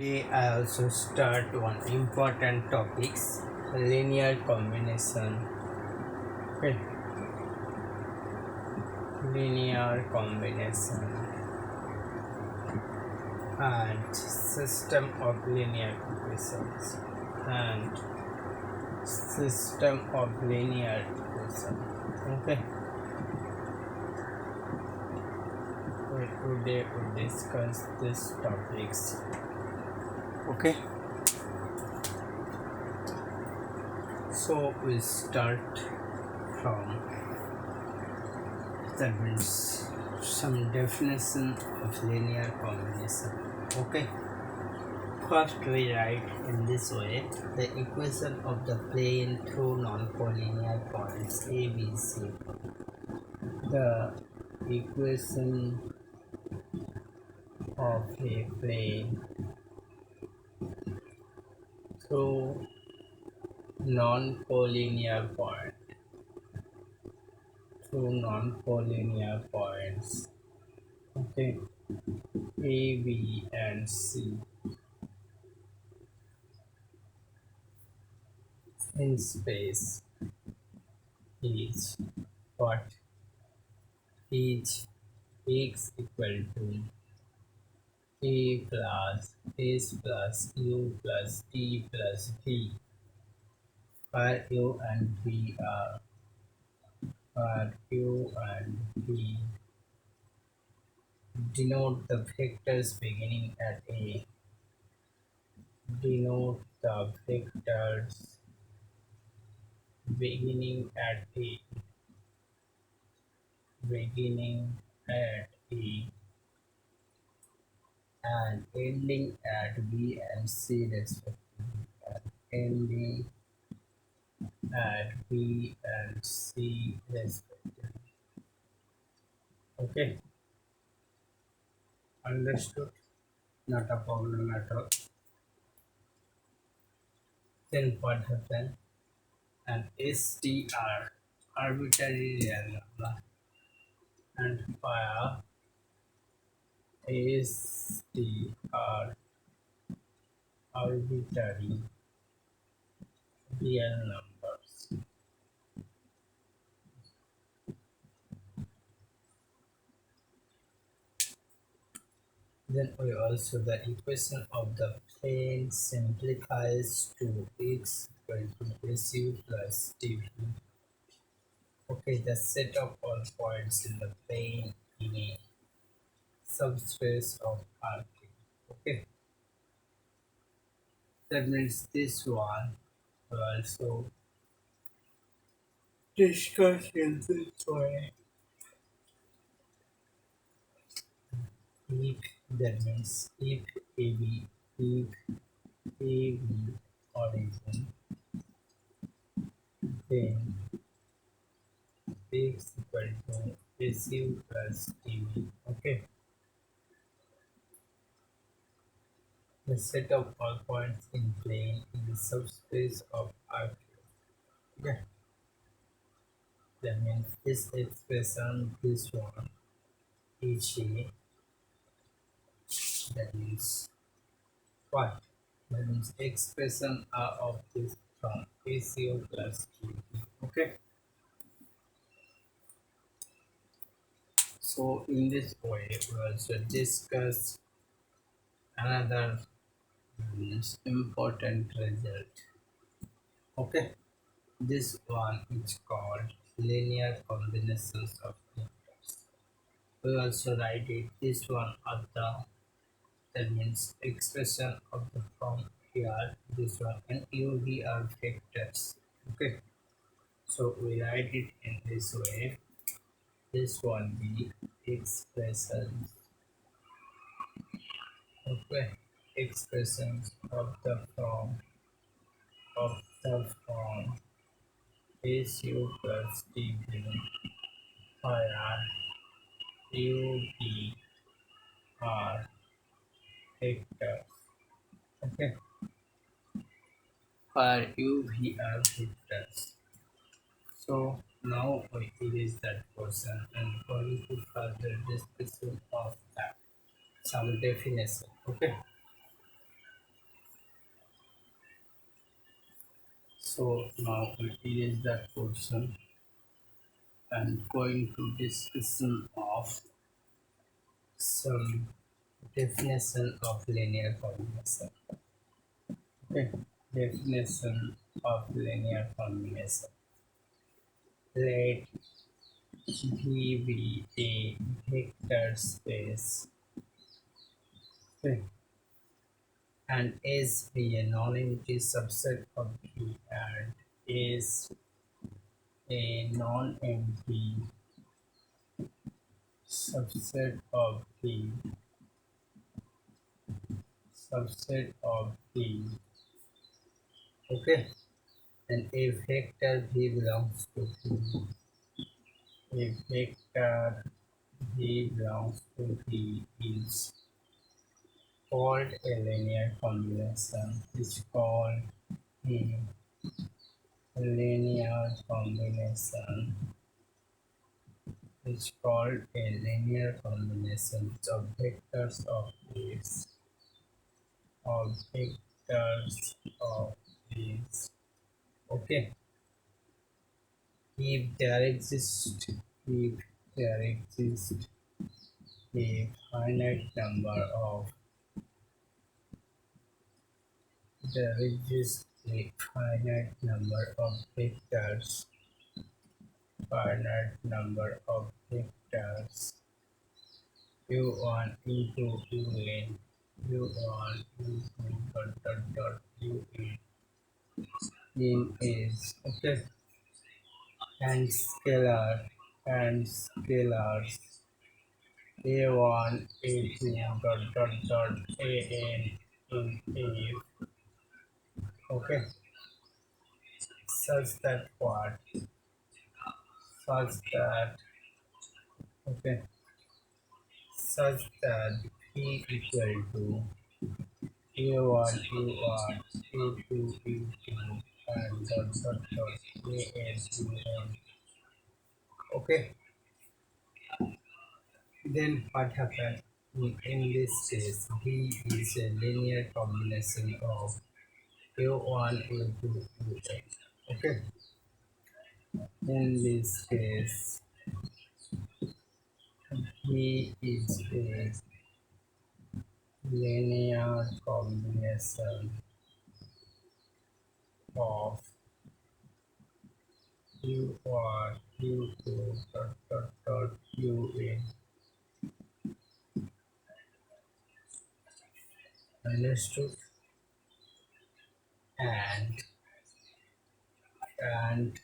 Today I also start one important topics linear combination. Okay, linear combination and system of linear equations and system of linear equation. Okay, today we discuss these topics. Okay, so we start from that means some definition of linear combination. Okay, first we write in this way the equation of the plane through non-collinear points a, b, c. The equation of a plane through non-collinear point through non-collinear points. Okay, a, b, and c in space is what is x equal to a plus s plus u plus t plus v, where u and v are where u and v denote the vectors beginning at a denote the vectors beginning at a beginning at a and ending at b and c respectively, and ending at b and c respectively. Okay, understood? Not a problem at all. Then what happened? An STR, arbitrary real number, and fire STR, arbitrary real numbers. Then we also the equation of the plane simplifies to x equal to ac plus dv. Okay, the set of all points in the plane in a subspace of R. Okay, that means this one will also discuss in this way. If that means if if AB origin, then x equal to AC plus TV. Okay, the set of all points in plane in the subspace of R. Okay, that means this expression, this one, is a that means what? That means expression of this from ACO plus TV. Okay, so in this way we also discuss another important result. Okay, this one is called linear combinations of vectors. We also write it this one at the that means expression of the form here this one and UV are vectors. Okay, so we write it in this way. This one be expressions. Okay, expressions of the form ACU plus TB where UB are vectors. Okay, where UV are vectors. So now we erase that portion and going to further discussion of that. Some definition. Okay, So now we erase that portion and going to discussion of some definition of linear combination. Okay. Definition of linear combination. Let V be a vector space, okay, and S be a non-empty subset of V, and is a non-empty subset of V, subset of V, okay, and a vector V belongs to V. A vector V belongs to V is called a linear combination. It's called a linear combination. It's called a linear combination of vectors of these, of vectors of these. Okay, if there exists, if there exists a finite number of, there exists a finite number of vectors, finite number of vectors u1 into un u1 into un in is okay, and scalars a1 a2 an in a, okay, such that what, such that, okay, such that p equal to a1 a1 a2 a2 and an un, okay. Then what happens in this case? V is a linear combination of U1, U2, U8. Okay. In this case, V is a linear combination of U1, U2, UN. Understood? And and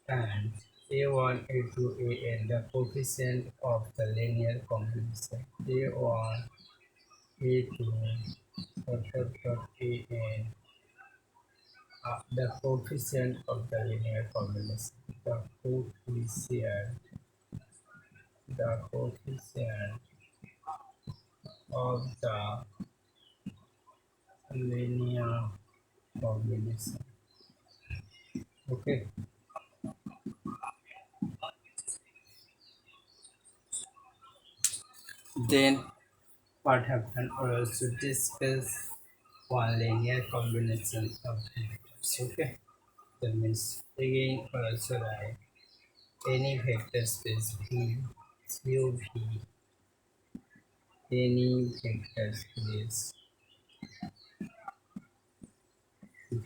and A1, A2, AN, the coefficient of the linear combination. A1, A2, AN, the coefficient of the linear combination. The coefficient of the linear combination. Okay. Then what happened? We also discuss one linear combination of vectors. Okay. That means again we also write any vector space V, U V, any vector space V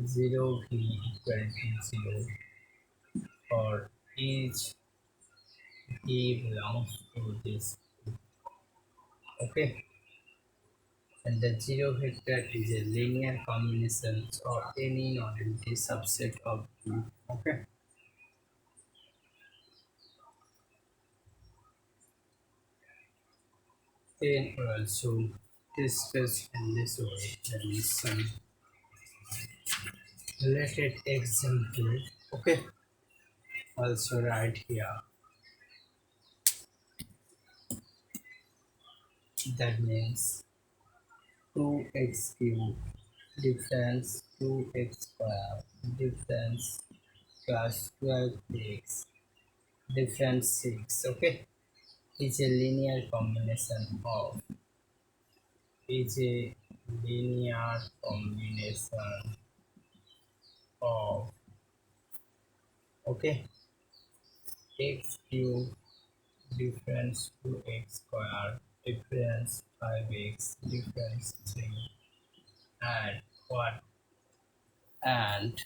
0 V equal to 0 for each V belongs to this. Okay, and the zero vector is a linear combination of any non-empty subset of V. Okay, then we also discuss in this way. There is some related example. Okay, also right here. That means 2x cubed difference 2x square difference plus 12x difference 6. Okay, is a linear combination of is a linear combination of okay x cube difference 2x square difference 5x difference 3 and what and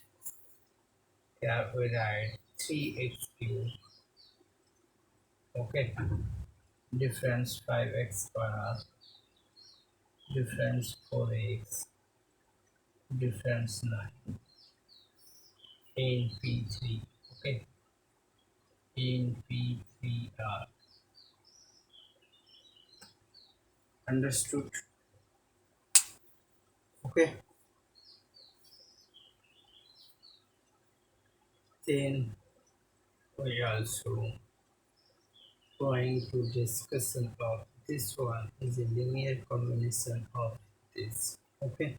here we write 3x cube okay difference 5x square difference 4x difference 9 in P3 okay in P3R understood okay then we also going to discussion of this one is a linear combination of this okay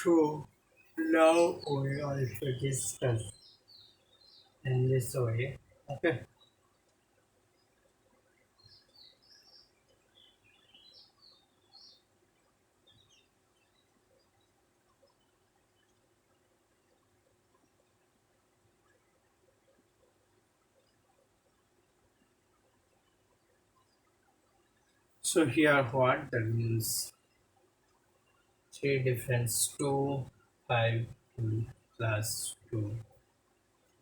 so now we also discuss in this way okay so here what that means three difference 2 5 2 plus 2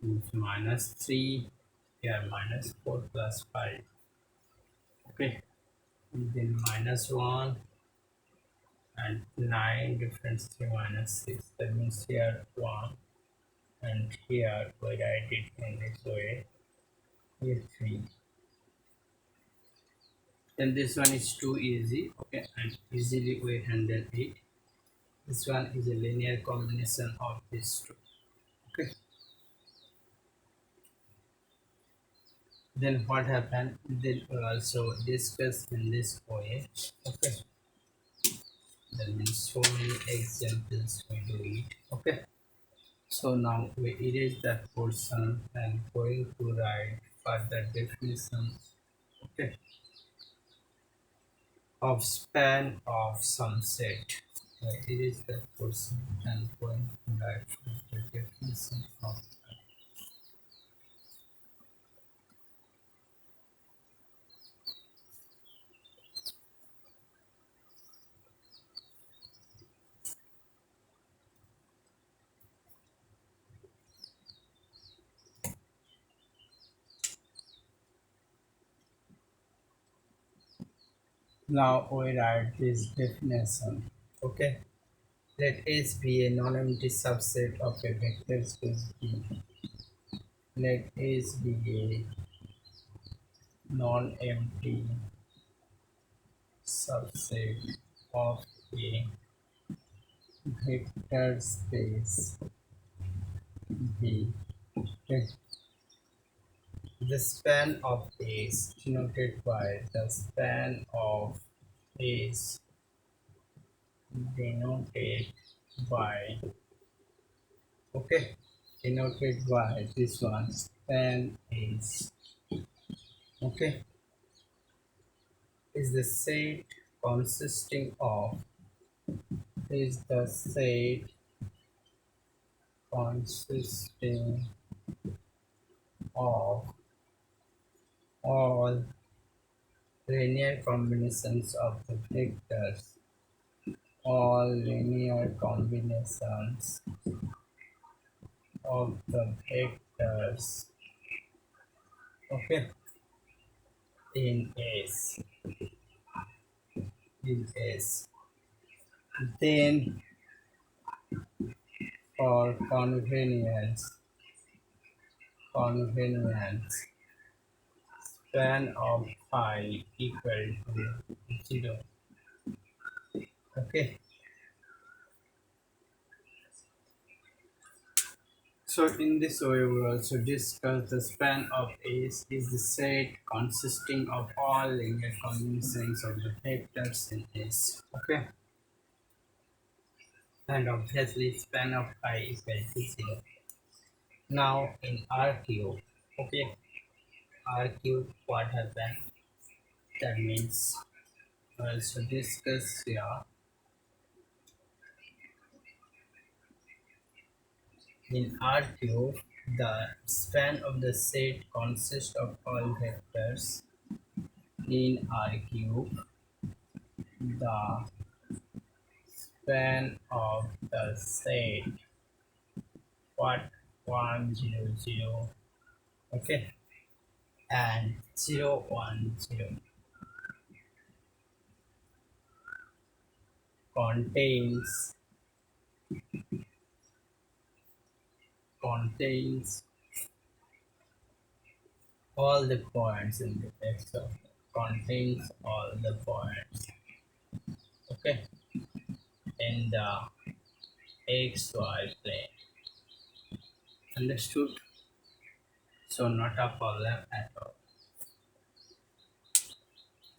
is minus 3 here minus 4 plus 5 okay and then minus 1 and 9 difference 3 minus 6 that means here 1 and here we write it in this way here 3 then this one is too easy okay and easily we handle it this one is a linear combination of these two okay then what happened then we also discuss in this way okay that means so many examples we do it okay so now we erase that portion and going to write further definitions okay of span of some set. We erase that portion and going to write further definition of now we write this definition okay let S be a non-empty subset of a vector space V. Let S be a non-empty subset of a vector space V. Okay. The span of A is denoted by the span of A is denoted by okay denoted by this one span okay is the set consisting of is the set consisting of all linear combinations of the vectors all linear combinations of the vectors okay in S in S then for convenience span of phi equal to 0 okay so in this way we also discuss the span of S is the set consisting of all linear combinations of the vectors in S okay and obviously span of phi equal to 0 Now in R cube, okay, R cube what happened? That means also discuss here. In R cube, the span of the set consists of all vectors in R cube. The span of the set what 100, okay, and 010 contains contains all the points in the text of contains all the points, okay, in the xy plane. Understood? So not a problem at all.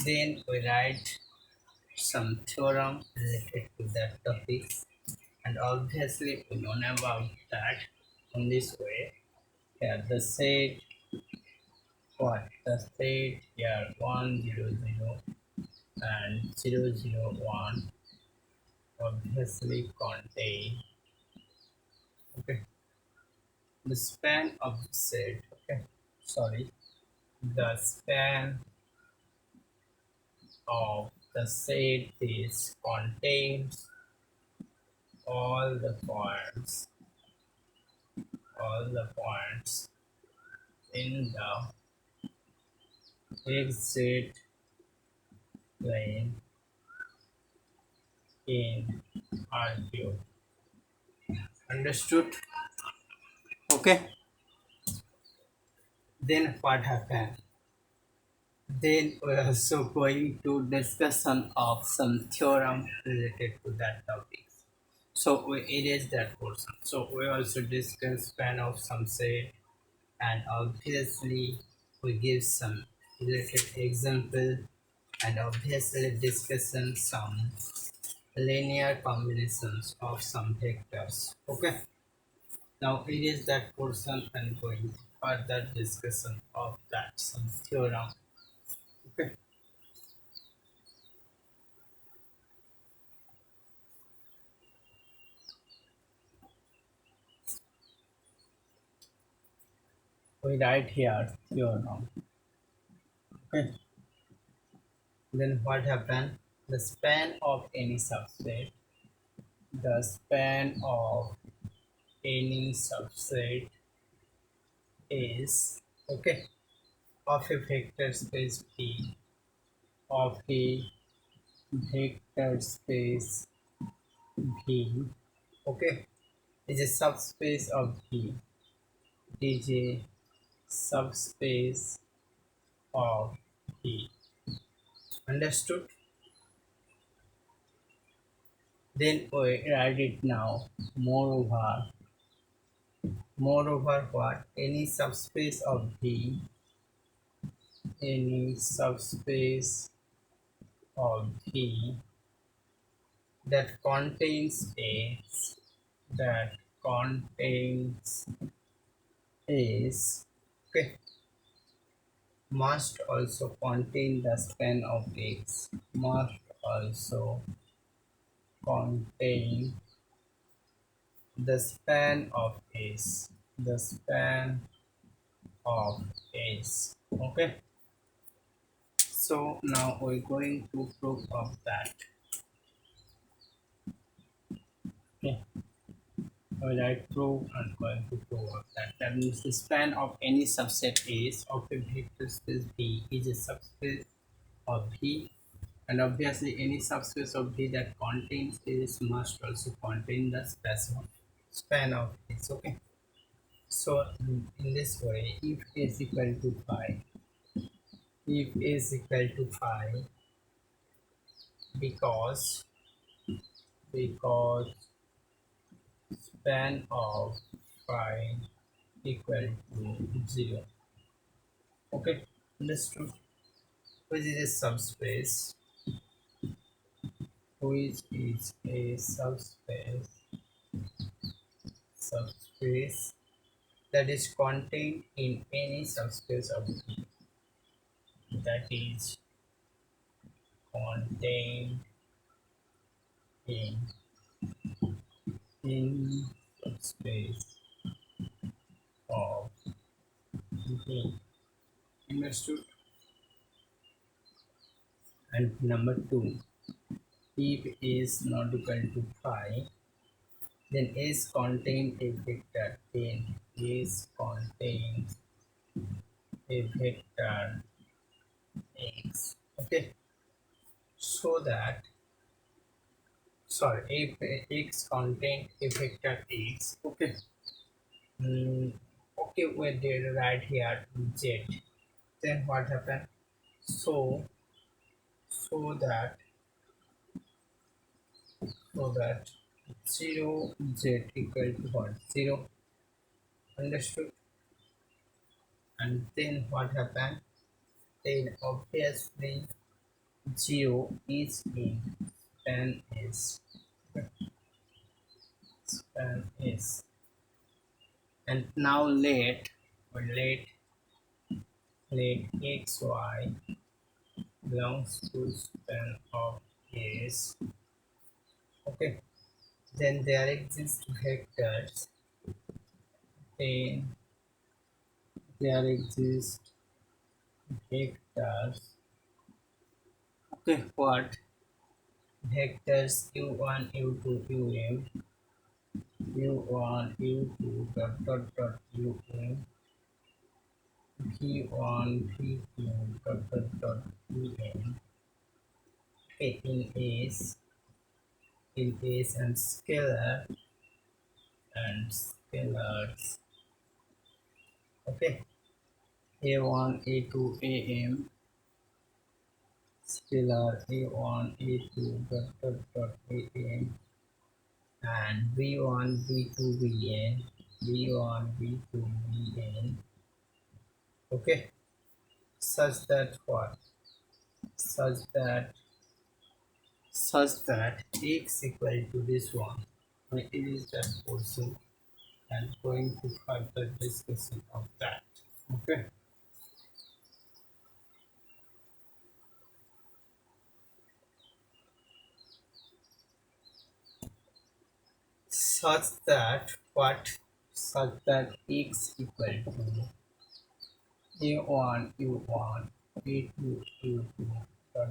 Then we write some theorem related to that topic, and obviously we know about that in this way. Here the set what the set here 100 and 001 obviously contain, okay, the span of the set, okay, sorry, the span of the set is contains all the points, all the points in the exit plane in RQ. Understood? Okay. Then what happened? Then we're also going to discussion of some theorem related to that topic. So we erase that portion. So we also discuss span of some set, and obviously we give some related example, and obviously discussion some linear combinations of some vectors. Okay. Now erase that portion and going further discussion of that some theorem. Okay. We write here theorem. Okay. Then what happened? The span of any subset, the span of any subset is, okay, of a vector space V, of a vector space V, okay, is a subspace of V. It is a subspace of V. Understood? Then we write it now. Moreover what? Any subspace of V, any subspace of V that contains a, that contains is, okay, must also contain the span of x, must also contain the span of s, the span of s, okay. So now we're going to prove of that, okay. Alright, prove and going to prove of that. That means the span of any subset is of a vector space V is a subspace of V, and obviously any subspace of V that contains is must also contain the span of this, okay. So in this way, if A is equal to 5, if A is equal to 5, because because span of 5 equal to 0, okay. Understood? Which is a subspace, which is a subspace that is contained in any subspace of E, that is contained in any subspace of E. Understood? And number two, if A is not equal to phi, then is contain a vector, then is contains a vector x. Okay, so that, sorry, if x contain a vector x. Okay. Okay, we did right here z. Then what happened? So so that so that 0 z equal to what? 0. Understood? And then what happened? Then obviously 0 is in span is. And now let x y belongs to span of s. Okay, then there exist vectors. Then there exist vectors. Okay, what vectors u1 u2 u1 u2 um v1 v2 um okay, in is and scalars. Okay, a1 a2 am scalar a1 a2 am and v1 v2 vn v1 v2 vn. Okay, such that what such that x equal to this one. It is that portion and going to further discussion of that. Okay, such that what such that x equal to a1 u1 a2 u2 an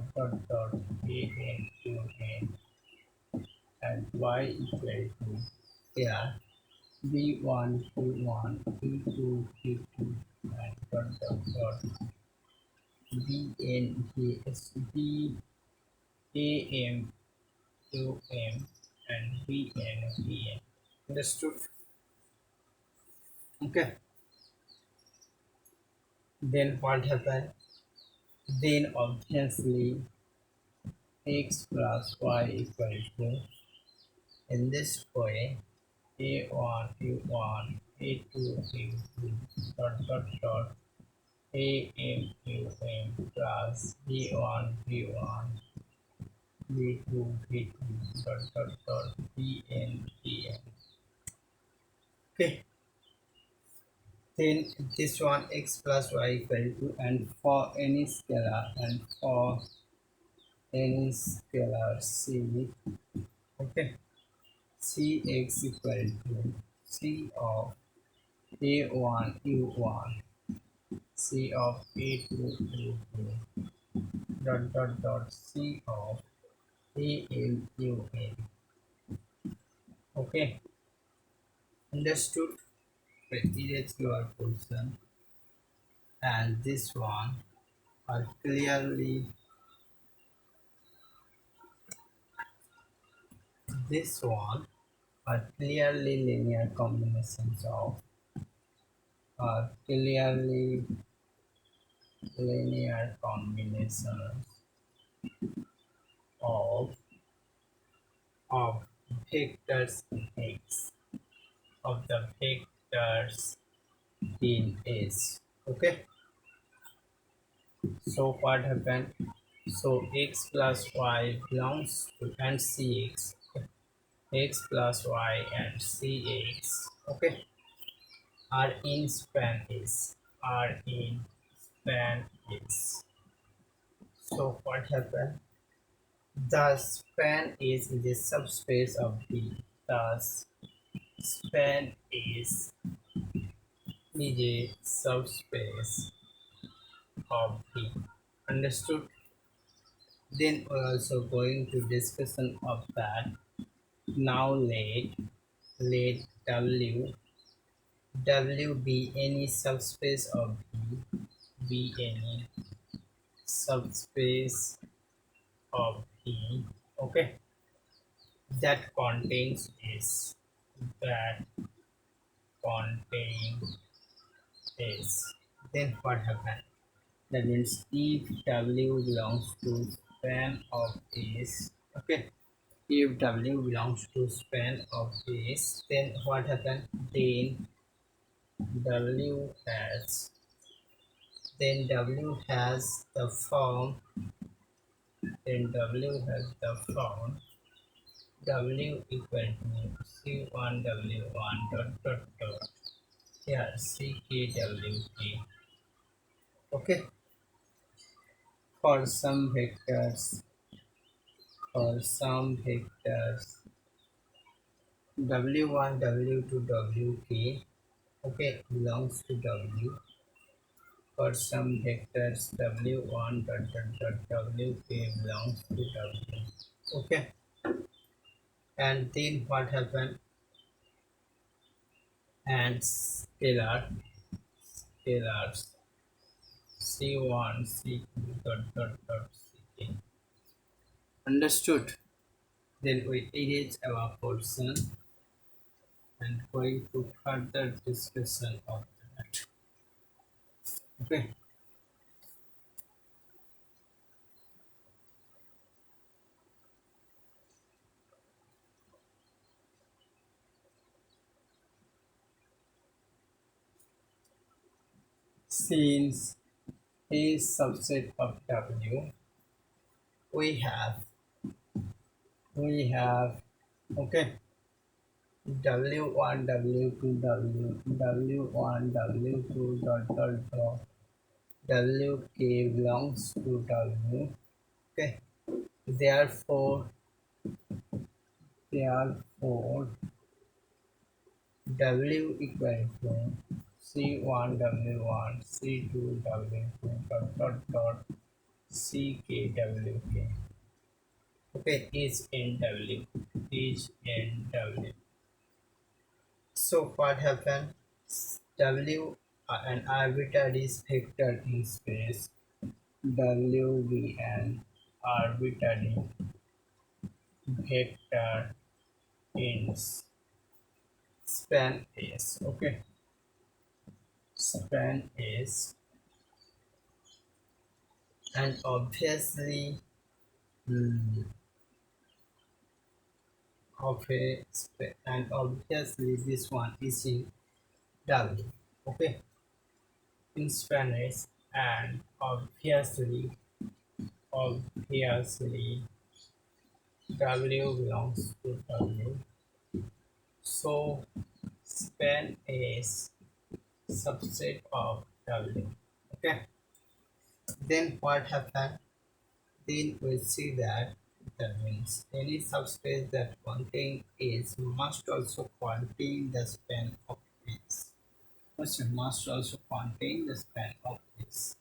un and y equal to here v1 v1 v2 v2 and vn is v am um and vn vn. Understood? Okay, then what happened? Then obviously x plus y equal to, in this way, a1 u1 a2 u2 am plus v1 v1 v2 v2 vn vn. Okay, then this one x plus y equal to, and for any scalar and for any scalar c. Okay, cx equal to c of a1 u1 c of a2 u2 c of am un. Okay, understood? Erase your portion and this one are clearly this one are clearly linear combinations of clearly linear combinations of of vectors in X, of the vectors in S. Okay, so what happened? So x plus y belongs to and cx, x plus y and cx. Okay, R in span is. R in span is. So what happened? The span is the subspace of B. Thus, span is a subspace of B. Understood? Then we're also going to discussion of that. Now let W be any subspace of B, be any subspace of B, okay, that contains is that contains is. Then what happens? That means if W belongs to span of is, okay, if W belongs to span of is, then what happens? W has W has the form, then W has the form W equal to C1 W1 dot here CKWK, okay, for some vectors, W1 W2 WK, okay, belongs to W. For some vectors W1 dot WK belongs to W, okay. And then what happened? And scalars C1 C2 dot CK. Understood? Then we erase our portion and going to further discussion of that. Okay. Since A is subset of W, we have okay, W1 W2 W1 W2 dot WK belongs to W, okay. Therefore W equal to C1 W1 C2 W2 CKWK, okay, is in W. So what happened? W an arbitrary vector in space. W be an arbitrary vector in span is, okay. Span is, and obviously mm, and obviously this one is in W, okay, in Spanish, and obviously W belongs to W. So span is subset of W. Okay. Then what happened? Then we see that that means any subspace that contain is must also contain the span of is. Must also contain the span of is.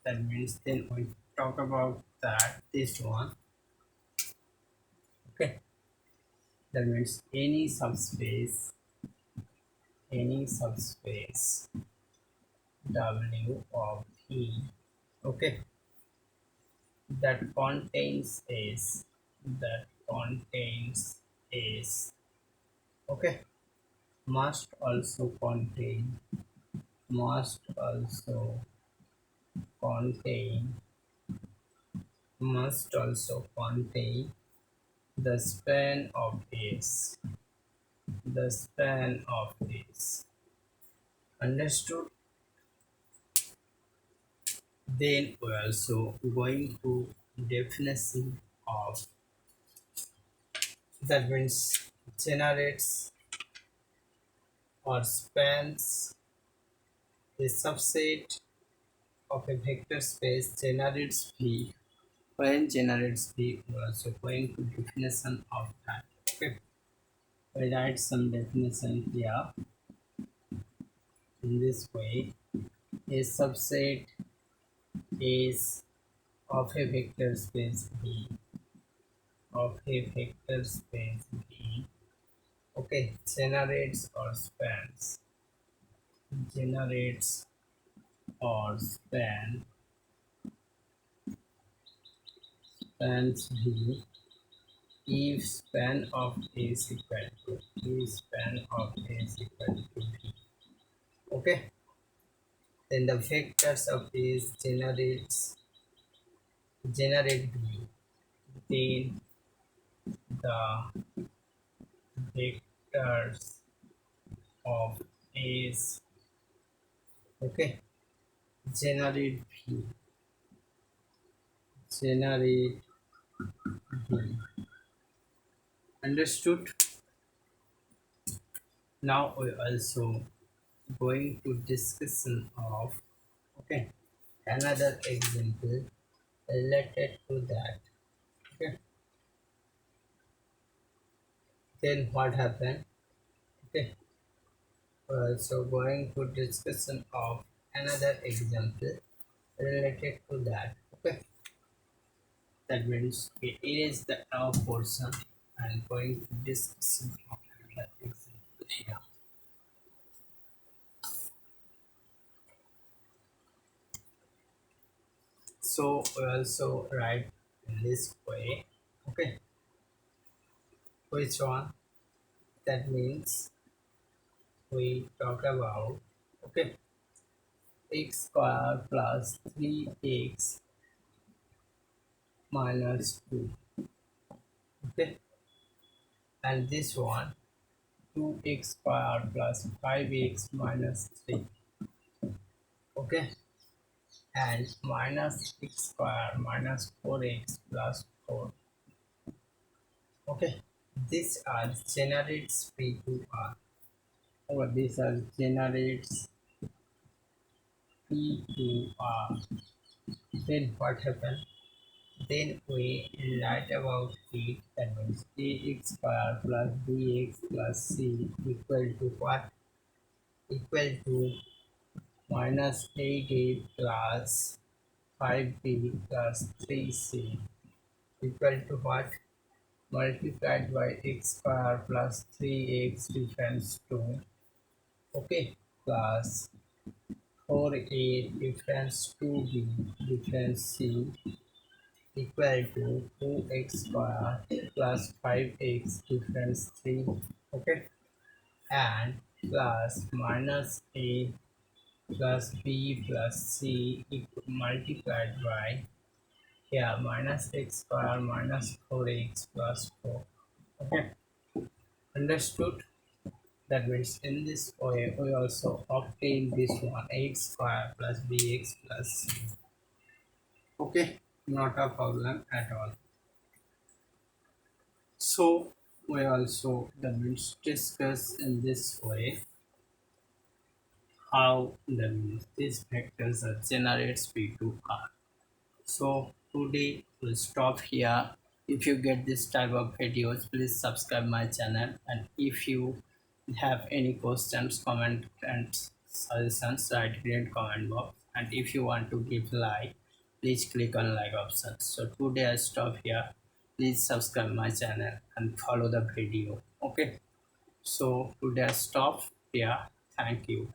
That means then we talk about that this one. Okay. That means any subspace W of E, okay, that contains is, okay, must also contain must also contain must also contain the span of is, the span of is. Understood? Then we're also going to definition of, that means generates or spans a subset of a vector space generates V. When generates V, we are also going to definition of that. Okay, we write some definition here in this way. A subset is of a vector space V, of a vector space V. Okay, generates or spans, generates or spans V if span of A is equal to if span of A is equal to V. Okay, then the vectors of these generate V. Then the vectors of A's, okay, generate V, generate V. Understood? Now we also going to discussion of, okay, another example related to that. Okay, then what happened? Okay, we're also going to discussion of another example related to that. Okay, that means we erase the now portion and going to discussion of another example here. So we also write in this way. Okay, which one? That means we talk about, okay, x square plus 3x minus 2. Okay, and this one 2x square plus 5x minus 3. Okay, and minus x square minus 4x plus 4. Okay, these are generates P2R, or these are generates P2R. Then what happened? Then we write about it, that means ax square plus bx plus c equal to what? Equal to minus 8a plus 5b plus 3c equal to what? Multiplied by x square plus 3x difference 2, okay, plus 4a difference 2b difference c equal to 2x square plus 5x difference 3, okay, and plus minus a plus b plus c multiplied by, yeah, minus x square minus 4x plus 4. Okay, understood? That means in this way we also obtain this one x square plus bx plus c. Okay, not a problem at all. So we also the means discuss in this way how the means these vectors are generates P2R. So today we'll stop here. If you get this type of videos, please subscribe my channel, and if you have any questions, comment and suggestions, write it in comment box. And if you want to give like, please click on like option. So today I stop here. Please subscribe my channel and follow the video. Okay, so today I stop here. Thank you.